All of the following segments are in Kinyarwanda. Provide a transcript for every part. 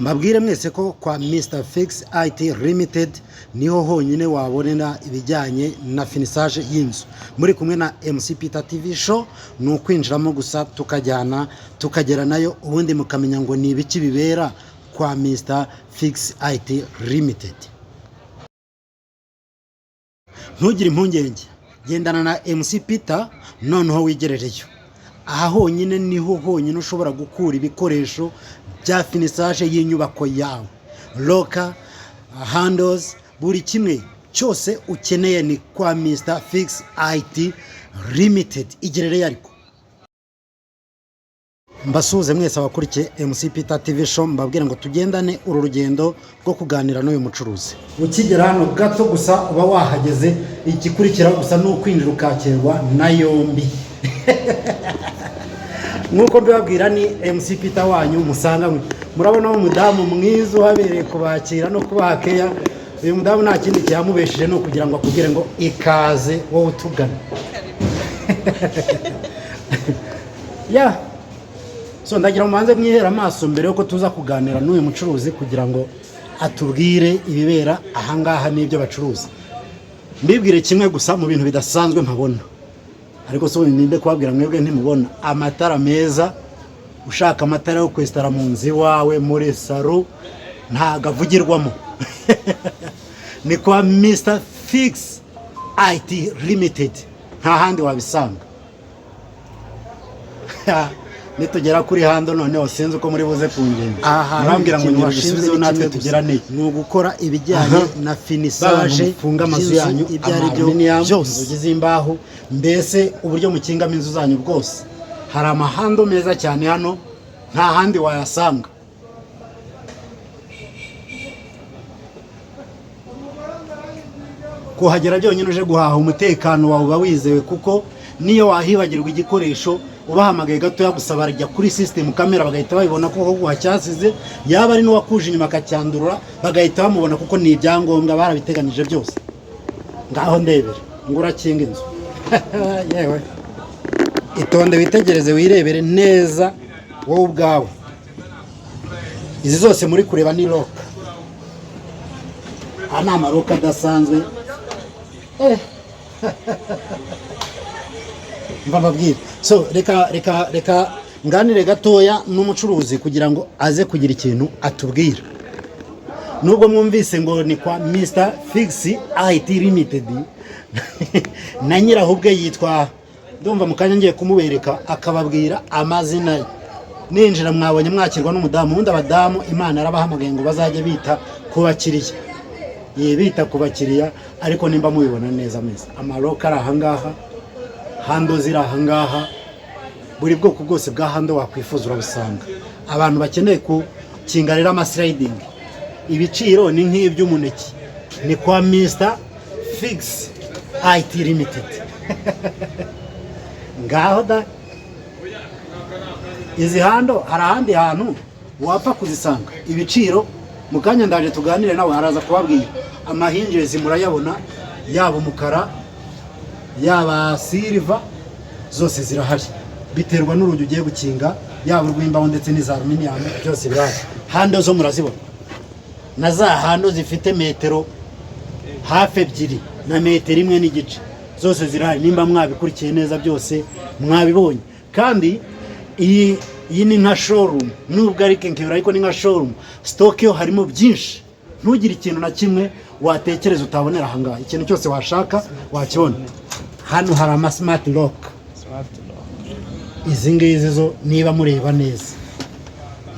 Mbabwire mwese ko kwa Mr Fix IT Limited niho honyine wabonera ibijyanye na finissage y'inzu. Muri kumwe na MC Peter TV show, ni ukwinjiramo gusa tukajyana tukagera nayo ubundi mukamenya ngo ni ibiki bibera kwa Mr Fix IT Limited. Ntugire impungenge, gendana na MC Peter noneho wigerereyo. Aha honyine niho honyine ushobora gukura ibikoresho bya finissage y'inyubako yawe. Loka, handles, buri kimwe cyose ukeneye ni kwa Mr Fix IT Limited. Igerere yariko. Mbasuze mwese abakurikiye MC Peter TV show, mbabwira ngo tugendane uru rugendo rwo kuganira n'uyu mucuruzi. Ukigera hano gato gusa uba wahageze, igikurikira gusa no kwinjira ukakirwa na yombi. Nkuko mbabwira ni MC Peter wanyu musanga murabona umudamu mwiza uhabereye kubakira no kubakeya. Uyu mudamu nta kindi cyamubesheje no kugira ngo akubwire ngo ikaze wowe utugana. Ya so ndagira umanze mwihera amaso mbere yuko tuza kuganira n'uyu mucuruzi kugira ngo atubwire ibibera ahangaha n'ibyo bacuruza. Mbibwire kimwe gusa mu bintu bidasanzwe mpabona, ariko so ninde kubabwira mwebwe ntimubona amatara meza. Ushaka amatara yo kwestara mu nzi wawe muri saro ntago avugirwamo. Ni kwa Mr Fix IT Limited, nta handi wabisanga. Nitugera kuri hando noneho sinzi uko muri buze kungenda. Murambwira ngo nibasubize natwe tugera ne ni ugukora ibijyanye na finissage, funga amazu yanyu ibyo ari byo byose ugize imbaho, mbese uburyo mukingamo inzu zanyu bwose. Hari amahando meza cyane hano, nta handi wayasanga. Kuhagera byonyine uje guhaha umutekano wawe wizewe, kuko niyo wahibagirwa igikoresho ubahamagaye gato yagusaba rajya kuri system kamera bagahita babibona ko wacyasize, yaba ari no wakuje inyuma akacyandurura bagahita bamubona kuko ni ibyangombwa barabiteganije byose. Ngaho ndebere ngura kinga inzu. Yewe itonde witegereze wirebere neza wowe ubwawe. Izi zose muri kureba ni loka. Ana amaroka adasanzwe. Mbabwira. So reka nganire gatoya n'umucuruzi kugira ngo aze kugira ikintu atubwira. Nubwo mwumvise ngo ni kwa Mr Fix IT Limited, na nyirahubwe yitwa, ndumva mukanya ngiye kumubereka akababwira amazina ye. Ninjira mwabonye mwakirwa n'umudamu, wundi abadamu Imana arabahamagaye ngo bazaje bita kubakiriya. Bita kubakiriya, ariko nimba mubibona neza meza. Amaroka ari ahangaha, hando ziri ahangaha, buri bwoko bwose bwa hando wakwifuza urabusanga. Abantu bakeneye kukingarira ama sliding, ibiciro ni nk'iby'umuneki. Ni kwa Mr Fix IT Limited. Ngaho da izi hando hari ahandi hantu wapfa kuzisanga. Ibiciro mukanya ndaje tuganire nawe araza kubabwira. Amahinjezi murayabona, yaba umukara yaba silver, zose zirahari biterwa n'urugi ugiye gukinga, yaba urw'imbaho ndetse n'iza aluminium byose birahari. Hando zo murazibona, na za hando zifite metero hafi 2 na metero 1 n'igice, zose zirahari. Nimba mwabikurikiye neza byose mwabibonye. Kandi iyi ni nka showroom, nubwo ari kenkero ariko ni nka showroom. Stock yo harimo byinshi, ntugire ikintu na kimwe watekereza utabonera ahangaha. Ikintu cyose washaka wakibona. Hano hari ama smart lock. Izi ngizi zo niba mureba neza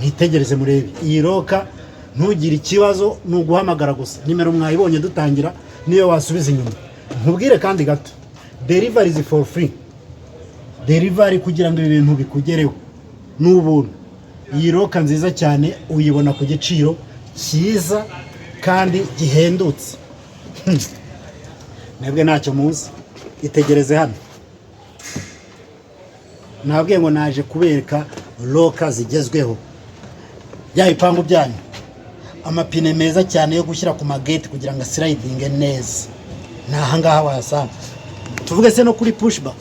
mwitegereze murebe. Iyi loka ntugire ikibazo, nuguhamagara gusa. Nimero mwayibonye dutangira niyo wasubiza inyuma. Nkubwire kandi gato, delivery is for free. Delivery kugira ngo ibintu bikugereho n'ubuntu. Iyi loka nziza cyane uyibona ku giciro cyiza kandi gihendutse. Nabwe ntacyo muzi, itegereze hano. Nabwiye ngo naje kubereka loka zigezweho. Bya ipangu byanyu, amapine meza cyane yo gushyira ku magate kugira ngo sliding neza. Nahangaha wasanga. Tuvuge se no kuri push bar.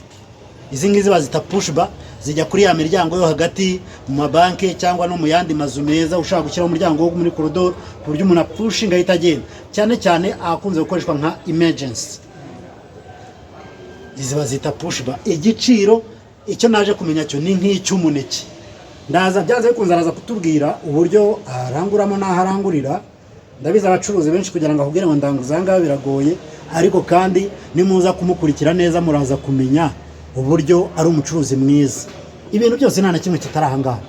Izi ngizi bazita push bar, zijya kuri ya miryango yo hagati mu mabanki cyangwa no mu yandi mazu meza ushaka gushyiraho umuryango wo muri koridoro ku buryo umuntu apushinga ahita agenda, cyane cyane ahakunze gukoreshwa nka emergency. Izi bazita push bar. Igiciro icyo naje kumenya cyo ni nk'icy'umuneke. Ndaza byaze bikunze araza kutubwira uburyo aranguramo n'aho arangurira. Ndabiza abacuruzi benshi kugira ngo ahubwire ngo ndanguza ngaho biragoye, ariko kandi nimuza kumukurikira neza muraza kumenya uburyo ari umucuruzi mwiza. Ibintu byose nta na kimwe kitari aha ngaha,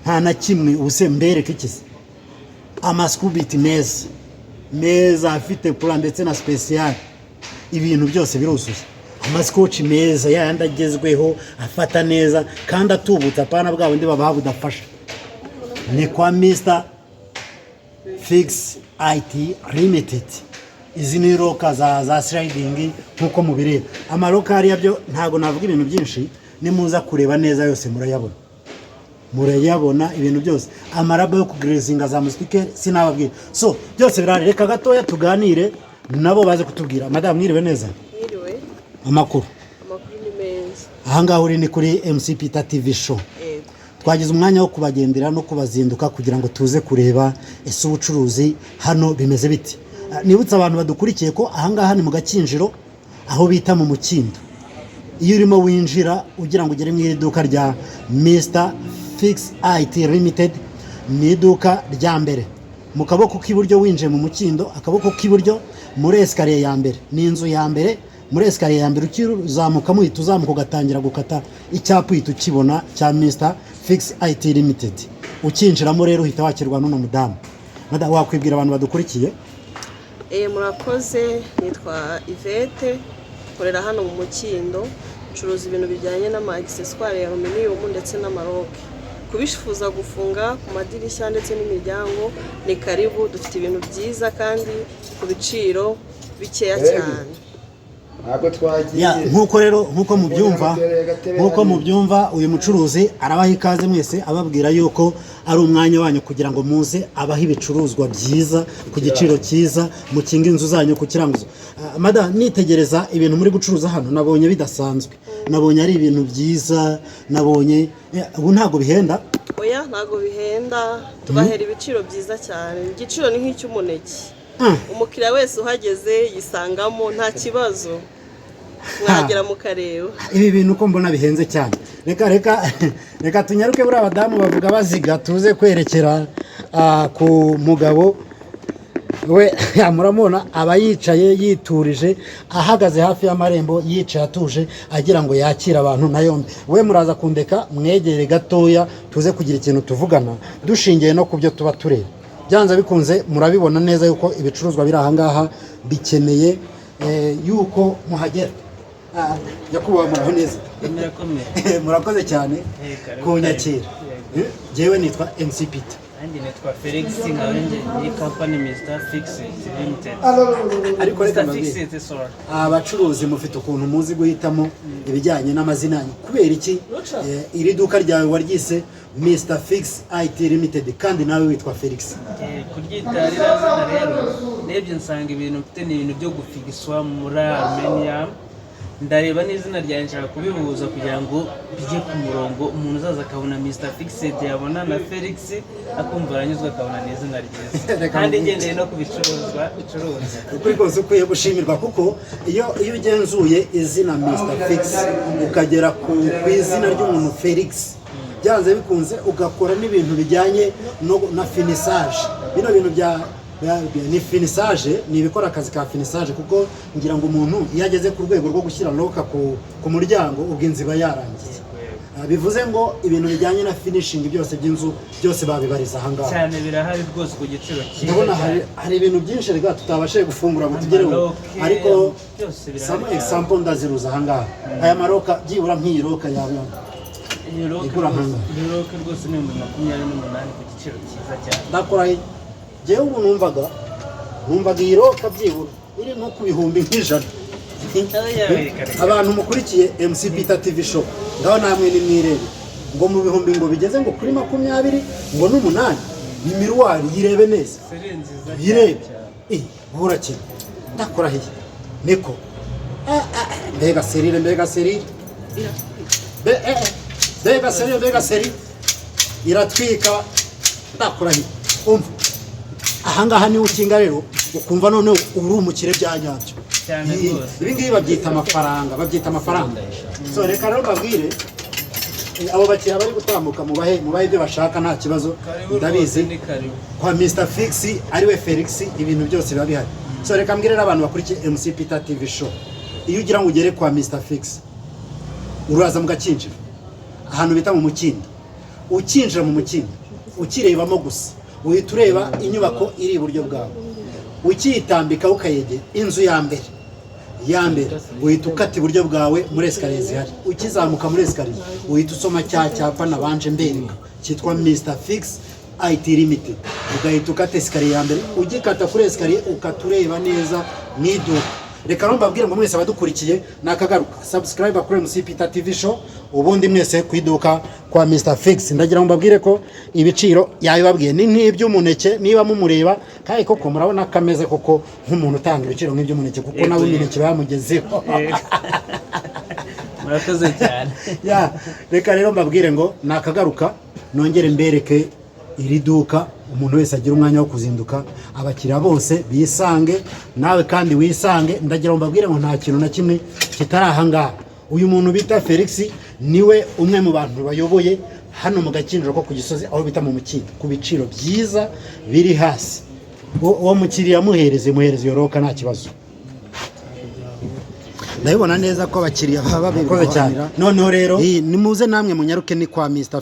nta na kimwe. Ubuse mbereke ikizi amaskubiti meza afite pula ndetse na special, ibintu byose biruzuye. Amaskoci meza yandi agezweho afata neza kandi atubutse, apana bwa bundi babaha budafasha. Ni kwa Mr Fix IT Limited. Izi ni roka za sliding nkuko mubireba. Amaroka ari yabyo ntago navuga ibintu byinshi, nimuza kureba neza yose murayabona ibintu byose. Amaraba yo kugrezinga za mustike sinababwira. So byose birareka gatoya tuganire nabo baze kutubwira. Madam mwiriwe neza? Mwiriwe. Amakuru Ni meza. Aha ngaho uri ni kuri MC Peter TV show. Twagize umwanya wo kubagendera no kubazinduka kugira ngo tuze kureba ese ubucuruzi hano bimeze biti. Nibutsa abantu badukurikiye ko aha ngaha ni mu Gakinjiro aho bita mu Mukindo. Iyo urimo winjira ugira ngo ugere mu iduka rya Mr Fix IT Limited, ni iduka rya mbere mu kaboko k'iburyo winjiye mu Mukindo, akaboko k'iburyo muri escalier ya mbere, ni inzu ya mbere muri escalier ya mbere. Ukizamuka muhita uzamuka ugatangira gukata icyapa uhita ukibona cya Mr Fix IT Limited. Ukinjiramo rero uhita wakirwa n'uno mudamu. Madam wakwibwira abantu badukurikiye? Murakoze, nitwa Yvette, korera hano mu Mukindo, curuza ibintu bijyanye n'ama accessoires ya aluminium ndetse n'amaroke. Kubishifuza gufunga ku madirishya ndetse n'imiryango ni karibu, dufite ibintu byiza kandi ku biciro bikeya cyane. Nkuko mubyumva uyu mucuruzi arabaha ikaze mwese, ababwira yuko ari umwanya wanyu kugira ngo muze abaha ibicuruzwa byiza ku giciro cyiza, mukinga inzu zanyu ku kiranguzo. Madam nitegereza ibintu muri gucuruza hano nabonye bidasanzwe, nabonye ari ibintu byiza, nabonye ubu ntago bihenda. Oya ntago bihenda, tubahera ibiciro byiza cyane. Igiciro ni nk'icy'umuneke. Umukiriya wese uhageze yisangamo nta kibazo, mwagera mu kareba. Ibi bintu uko mbona bihenze cyane. Reka tunyaruke buri abadamu bavuga baziga, tuze kwerekera ku mugabo we. Muramubona aba yicaye yiturije, ahagaze hafi y'amarembo yicaye atuje agira ngo yakire abantu na yombi. We muraza kundeka mwegere gatoya tuze kugira ikintu tuvugana dushingiye no kubyo tuba tureba. Byanza bikunze murabibona neza yuko ibicuruzwa biri aha ngaha bikeneye yuko muhagera. Nyakubahwa muraho neza? Murakoze cyane kunyakira. Jewe nitwa MC Peter. Andi nitwa Felix Ngawenje, ni company Mr Fix Limited. Ariko reka mbabwire, abacuruzi mufite ukuntu muzi guhitamo ibijyanye n'amazina yanyu. Kubera iki iri duka ryawe waryise Mr Fix IT Limited kandi nawe witwa Felix? Kuryita rirazina rero nebye nsanga ibintu mfite ni ibintu byo gufigiswa muri aluminium. Ndareba n'izina ryanjye nshaka kubihuza kugira ngo bijye ku murongo, umuntu uzaza akabona Mr Fixed yabona na Felix akumva aranyuzwa akabona n'izina ryiza kandi ngendeye no kubicuruzwa bicuruza. Ukuri kose ukwiye gushimirwa kuko iyo ugenzuye izina Mr Fix ukagera ku izina ry'umuntu Felix, byanze bikunze ugakora n'ibintu bijyanye na finissage. Bino bintu bya ni finissage, ni ibikora akazi ka finissage, kuko ngira ngo umuntu iyo ageze ku rwego rwo gushyira loka ku muryango ubwinzi ba yarangiye. Bivuze ngo ibintu bijyanye na finishing byose by'inzu byose babibariza aha ngaha. Cyane birahari rwose ku giciro cyiza. Ndabona hari ibintu byinshi rega tutabashije gufungura ngo tugereho, ariko some example ndaziruza aha ngaha. Aya maroka byibura nk'iyi roka yawe igura hanga. Roka rwose ni 28 ku giciro cyiza cyane. Ndakora jewe ubu numvaga iyi roka byibura iri nko ku bihumbi nk'ijana. Abantu mukurikiye MC Peter TV show ngaho namwe ni mwirebe ngo mu bihumbi ngo bigeze ngo kuri 20 ngo n'8 ni miruwari yirebe neza. Yirebe burakira ndakora hiye niko mbega serire mbega seri iratwika ndakurahiye umva ahangaha niwe ukinga rero ukumva noneho uri umukire bya nyabyo cyane rwose. ibi ngibi babyita amafaranga so reka rero mbabwire abo bakiriya bari gutambuka mubahe ibyo bashaka nta kibazo ndabizi kwa Mr Fix ariwe Felix ibintu byose biba bihari. So reka mbwirira abantu bakurikiye MC Peter TV show, iyo ugira ngo ugere kwa Mr Fix uraza mu Gakinjiro ahantu bita mu Mukindo, ukinjira mu Mukindo ukirebamo gusa uhita ureba inyubako iri iburyo bwawe, ukitambika ukayegera inzu ya mbere uhita ukata iburyo bwawe muri escalier zihari, ukizamuka muri escalier uhita usoma cya cyapa nabanje mbereka cyitwa Mr Fix IT Limited, ugahita ukata escalier ya mbere, ugikata kuri escalier ukatureba neza mwiduka. Reka no mbabwire ngo mwese abadukurikiye nakagaruka subscribe kuri MC Peter TV show, ubundi mwese kwiduka kwa Mr Fix. Ndagira ngo mbabwire ko ibiciro yabibabwiye ni nk'iby'umuneke, niba mumureba kandi koko murabona kameze koko nk'umuntu utanga ibiciro nk'iby'umuneke kuko nawe imineke bamugezeho. Murakoze cyane. Ya reka rero mbabwire ngo nakagaruka nongere mbereke iri duka, umuntu wese agira umwanya wo kuzinduka, abakiriya bose bisange, nawe kandi wisange. Ndagira ngo mbabwire ngo nta kintu na kimwe kitari ahangaha. Uyu muntu bita Felix niwe umwe mu bantu bayoboye hano mu Gakinjiro ko ku Gisozi aho bita mu Mukindo, ku biciro byiza biri hasi. Uwo mukiriya muhereze yoroka nta kibazo. Ndabibona neza ko abakiriya baba babikoze cyane. Noneho rero nimuze namwe munyaruke ni kwa Mr